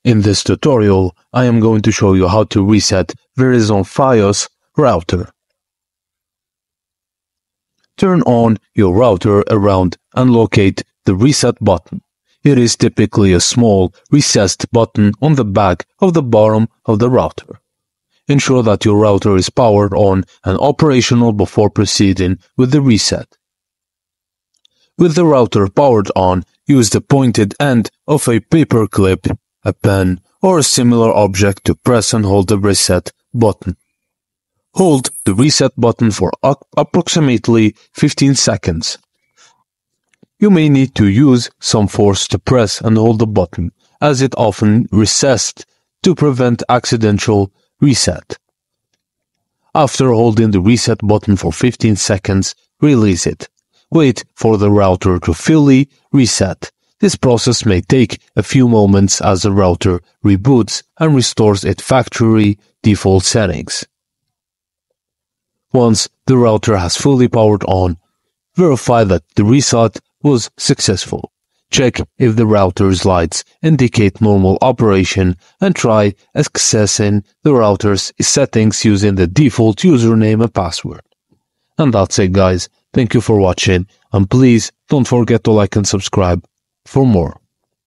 In this tutorial, I am going to show you how to reset Verizon Fios router. Turn on your router around and locate the reset button. It is typically a small recessed button on the back of the bottom of the router. Ensure that your router is powered on and operational before proceeding with the reset. With the router powered on, use the pointed end of a paper clip, a pen, or a similar object to press and hold the reset button. Hold the reset button for approximately 15 seconds. You may need to use some force to press and hold the button, as it often recessed to prevent accidental reset. After holding the reset button for 15 seconds, release it. Wait for the router to fully reset. This process may take a few moments as the router reboots and restores its factory default settings. Once the router has fully powered on, verify that the reset was successful. Check if the router's lights indicate normal operation and try accessing the router's settings using the default username and password. And that's it, guys. Thank you for watching, and please don't forget to like and subscribe for more.